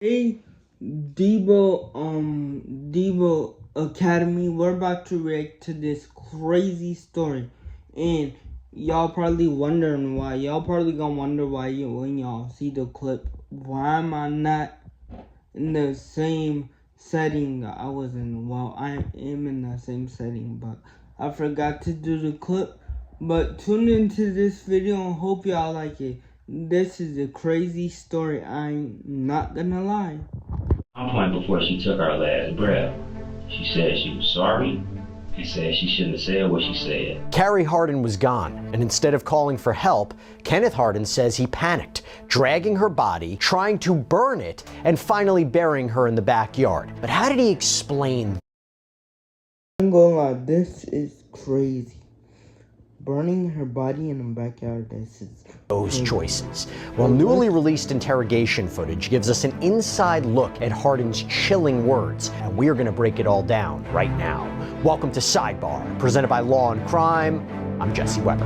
Hey, Debo Academy, we're about to react to this crazy story. And y'all probably wondering why. Y'all probably gonna wonder why when y'all see the clip. Why am I not in the same setting I was in? Well, I am in the same setting, but I forgot to do the clip. But tune into this video and hope y'all like it. This is a crazy story, I'm not gonna lie. One point before she took her last breath, she said she was sorry and said she shouldn't have said what she said. Carrie Hardin was gone, and instead of calling for help, Kenneth Hardin says he panicked, dragging her body, trying to burn it, and finally burying her in the backyard. But how did he explain? I'm gonna lie, this is crazy. Burning her body in the backyard, this is those choices. Well, newly released interrogation footage gives us an inside look at Hardin's chilling words, and we are going to break it all down right now. Welcome to Sidebar, presented by Law and Crime. I'm Jesse Weber.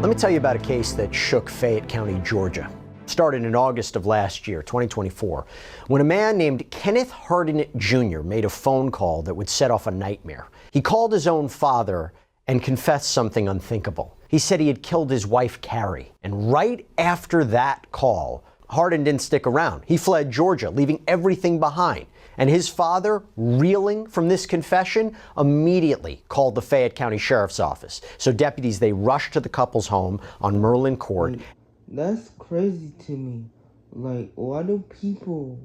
Let me tell you about a case that shook Fayette County, Georgia. It started in August of last year, 2024, when a man named Kenneth Hardin Jr. made a phone call that would set off a nightmare. He called his own father and confessed something unthinkable. He said he had killed his wife, Carrie. And right after that call, Hardin didn't stick around. He fled Georgia, leaving everything behind. And his father, reeling from this confession, immediately called the Fayette County Sheriff's Office. So deputies, they rushed to the couple's home on Merlin Court. That's crazy to me. Like, why do people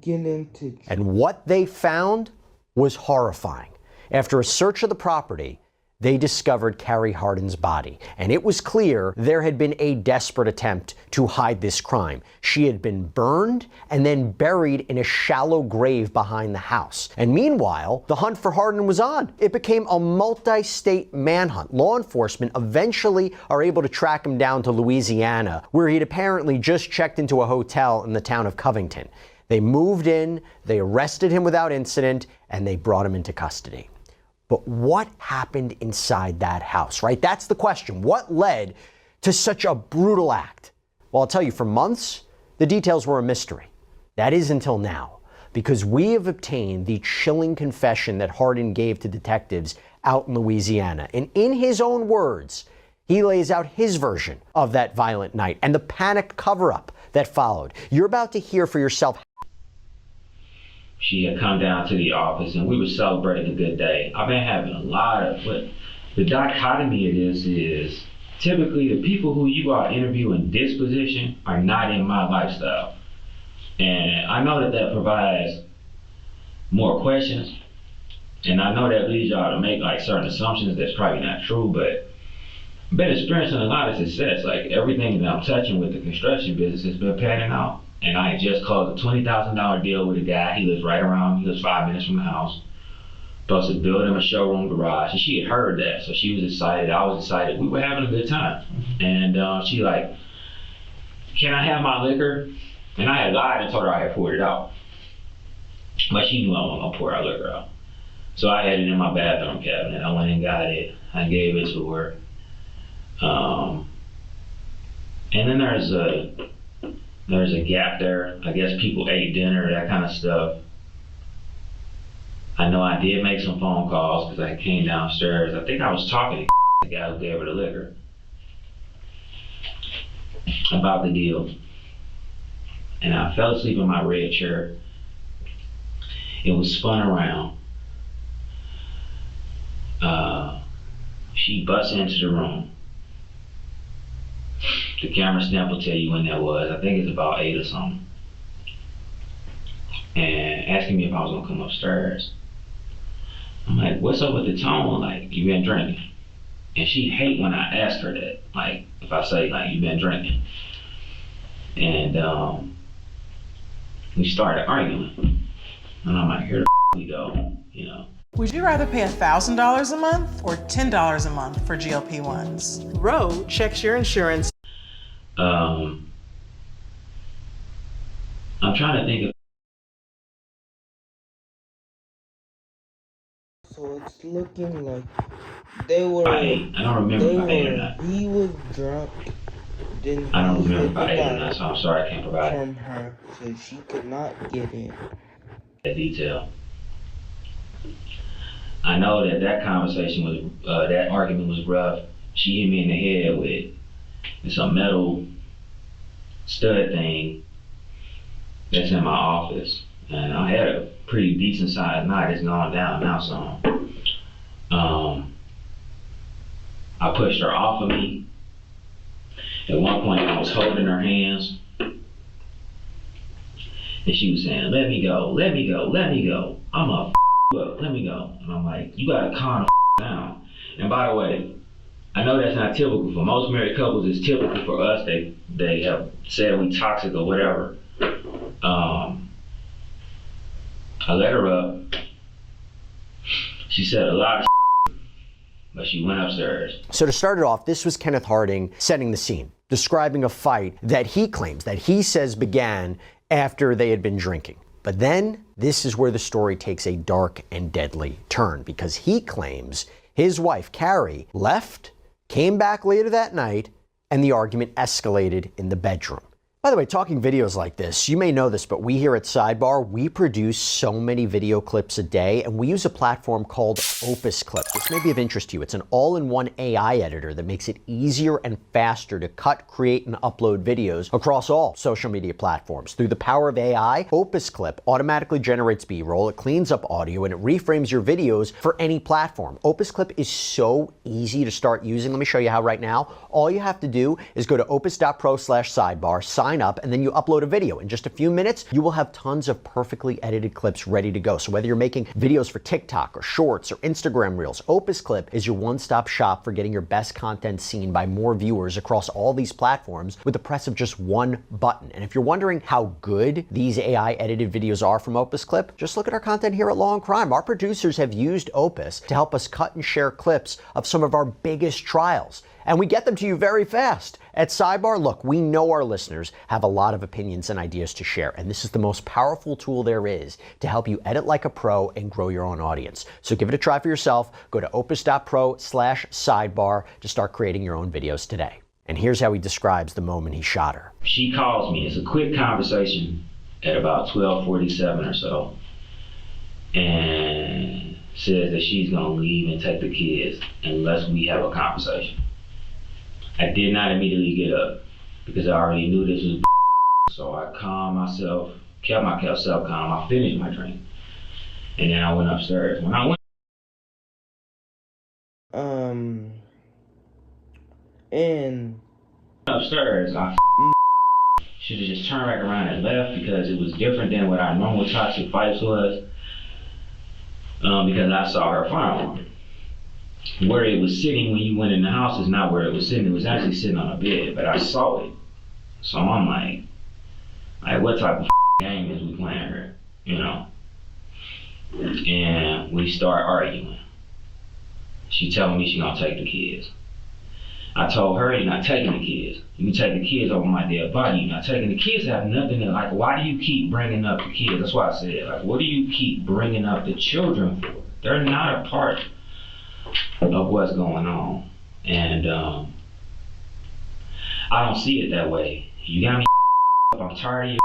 get into... And what they found was horrifying. After a search of the property, they discovered Carrie Hardin's body, and it was clear there had been a desperate attempt to hide this crime. She had been burned and then buried in a shallow grave behind the house. And meanwhile, the hunt for Hardin was on. It became a multi-state manhunt. Law enforcement eventually are able to track him down to Louisiana, where he'd apparently just checked into a hotel in the town of Covington. They moved in, they arrested him without incident, and they brought him into custody. But what happened inside that house, right? That's the question. What led to such a brutal act? Well, I'll tell you, for months, the details were a mystery. That is until now, because we have obtained the chilling confession that Hardin gave to detectives out in Louisiana. And in his own words, he lays out his version of that violent night and the panicked cover-up that followed. You're about to hear for yourself. She had come down to the office and we were celebrating a good day. I've been having a lot of, but the dichotomy of this is typically the people who you are interviewing this position are not in my lifestyle. And I know that that provides more questions. And I know that leads y'all to make like certain assumptions that's probably not true, but I've been experiencing a lot of success. Like everything that I'm touching with the construction business has been panning out. And I just closed a $20,000 deal with a guy. He lives he lives 5 minutes from the house. Supposed to build him a showroom garage. And she had heard that, so she was excited. I was excited. We were having a good time. And she like, can I have my liquor? And I had lied and told her I had poured it out. But she knew I wasn't gonna pour our liquor out. So I had it in my bathroom cabinet. I went and got it. I gave it to her. And then there's a gap there. I guess people ate dinner, that kind of stuff. I know I did make some phone calls because I came downstairs. I think I was talking to the guy who gave her the liquor about the deal. And I fell asleep in my red chair. It was spun around. She busts into the room. The camera snap will tell you when that was. I think it's about 8 or something. And asking me if I was gonna come upstairs. I'm like, what's up with the tone? Like, you been drinking? And she hate when I ask her that. Like, if I say, like, you been drinking? And we started arguing. And I'm like, here the we go, you know. Would you rather pay $1,000 a month or $10 a month for GLP-1s? Roe checks your insurance. I'm trying to think of. So it's looking like they were. I don't remember if I ate or not. He was drunk Then I don't he remember hid if I the ate or gun not, so I'm sorry I can't provide from her so she could not get it. that detail. I know that conversation was, that argument was rough. She hit me in the head with some metal stud thing that's in my office. And I had a pretty decent sized knot. It's gone down now some. I pushed her off of me. At one point I was holding her hands. And she was saying, let me go, let me go, let me go. I'm a up, let me go. And I'm like, you gotta calm the down. And by the way, I know that's not typical for most married couples. It's typical for us. They have said we toxic or whatever. I let her up. She said a lot of but she went upstairs. So to start it off, this was Kenneth Harding setting the scene, describing a fight that he claims, that he says began after they had been drinking. But then this is where the story takes a dark and deadly turn, because he claims his wife, Carrie, left, came back later that night, and the argument escalated in the bedroom. By the way, talking videos like this, you may know this, but we here at Sidebar, we produce so many video clips a day, and we use a platform called Opus Clip. This may be of interest to you. It's an all-in-one AI editor that makes it easier and faster to cut, create, and upload videos across all social media platforms. Through the power of AI, Opus Clip automatically generates B-roll, it cleans up audio, and it reframes your videos for any platform. Opus Clip is so easy to start using. Let me show you how right now. All you have to do is go to opus.pro/sidebar, sign up, and then you upload a video. In just a few minutes, you will have tons of perfectly edited clips ready to go. So whether you're making videos for TikTok or Shorts or Instagram Reels, Opus Clip is your one-stop shop for getting your best content seen by more viewers across all these platforms with the press of just one button. And if you're wondering how good these AI edited videos are from Opus Clip, just look at our content here at Law and Crime. Our producers have used Opus to help us cut and share clips of some of our biggest trials. And we get them to you very fast. At Sidebar, look, we know our listeners have a lot of opinions and ideas to share, and this is the most powerful tool there is to help you edit like a pro and grow your own audience. So give it a try for yourself. Go to opus.pro/sidebar to start creating your own videos today. And here's how he describes the moment he shot her. She calls me. It's a quick conversation at about 12:47 or so, and says that she's gonna leave and take the kids unless we have a conversation. I did not immediately get up because I already knew this was so I calmed myself, kept myself calm. I finished my drink, and then I went upstairs. When I went and upstairs, I should have just turned back around and left because it was different than what our normal toxic fights was. Because I saw her firearm. Where it was sitting when you went in the house is not where it was sitting. It was actually sitting on a bed, but I saw it. So I'm like what type of game is we playing here, you know? And we start arguing. She telling me she gonna take the kids. I told her, you're not taking the kids. You can take the kids over my dead body. You're not taking the kids. Have nothing to, like, why do you keep bringing up the kids? That's why I said, like, what do you keep bringing up the children for? They're not a part of what's going on. And I don't see it that way. You got me up. I'm tired of you.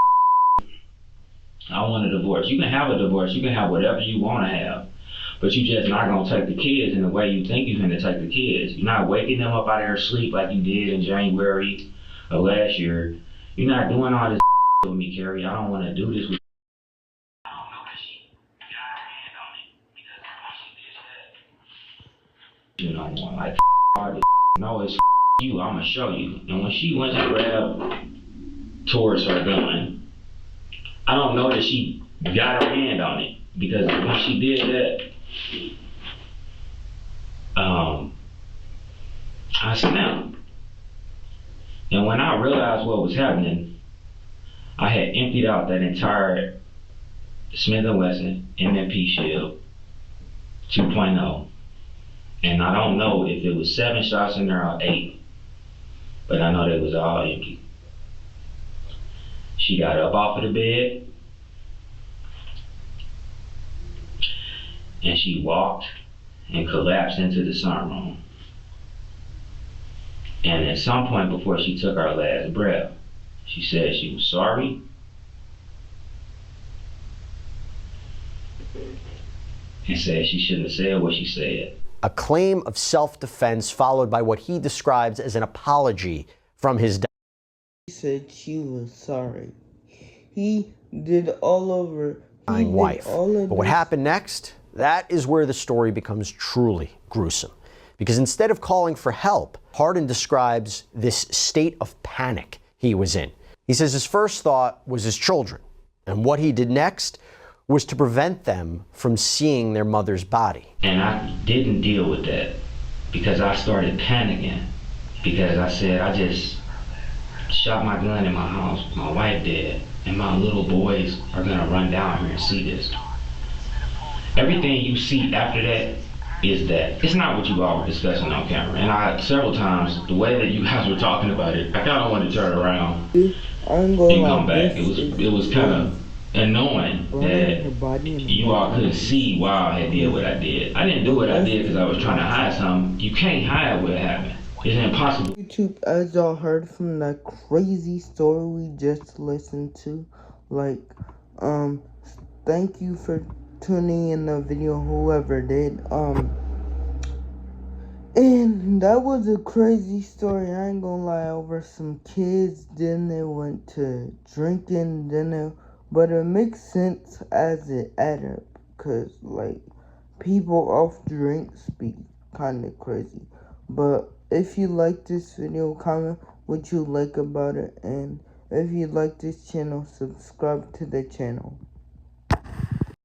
I want a divorce. You can have a divorce. You can have whatever you want to have. But you just not gonna take the kids in the way you think you're gonna take the kids. You're not waking them up out of their sleep like you did in January of last year. You're not doing all this with me, Carrie. I don't want to do this with you. I don't know that she got her hand on it because when she did that, you know, like all this. No, it's you. I'm gonna show you. And when she went to grab towards her gun, I don't know that she got her hand on it because when she did that. I snapped. And when I realized what was happening, I had emptied out that entire Smith & Wesson M&P Shield 2.0. And I don't know if it was 7 shots in there or 8, but I know they was all empty. She got up off of the bed, and she walked and collapsed into the sunroom. And at some point before she took her last breath, she said she was sorry. And said she shouldn't have said what she said. A claim of self-defense followed by what he describes as an apology from his He said she was sorry. He did all over. dying wife. But what happened next? That is where the story becomes truly gruesome. Because instead of calling for help, Hardin describes this state of panic he was in. He says his first thought was his children, and what he did next was to prevent them from seeing their mother's body. And I didn't deal with that because I started panicking because I said, I just shot my gun in my house, my wife dead, and my little boys are gonna run down here and see this. Everything you see after that is that. It's not what you all were discussing on camera. And I, several times, the way that you guys were talking about it, I kind of wanted to turn around and come back. It was kind of annoying that you all couldn't see why I had did what I did. I didn't do what I did because I was trying to hide something. You can't hide what happened. It's impossible. YouTube, as y'all heard from that crazy story we just listened to, thank you for tuning in the video, whoever did, and that was a crazy story. I ain't gonna lie, over some kids, then they went to drinking, but it makes sense as it added up, cause people off drinks be kinda crazy. But if you like this video, comment what you like about it, and if you like this channel, subscribe to the channel.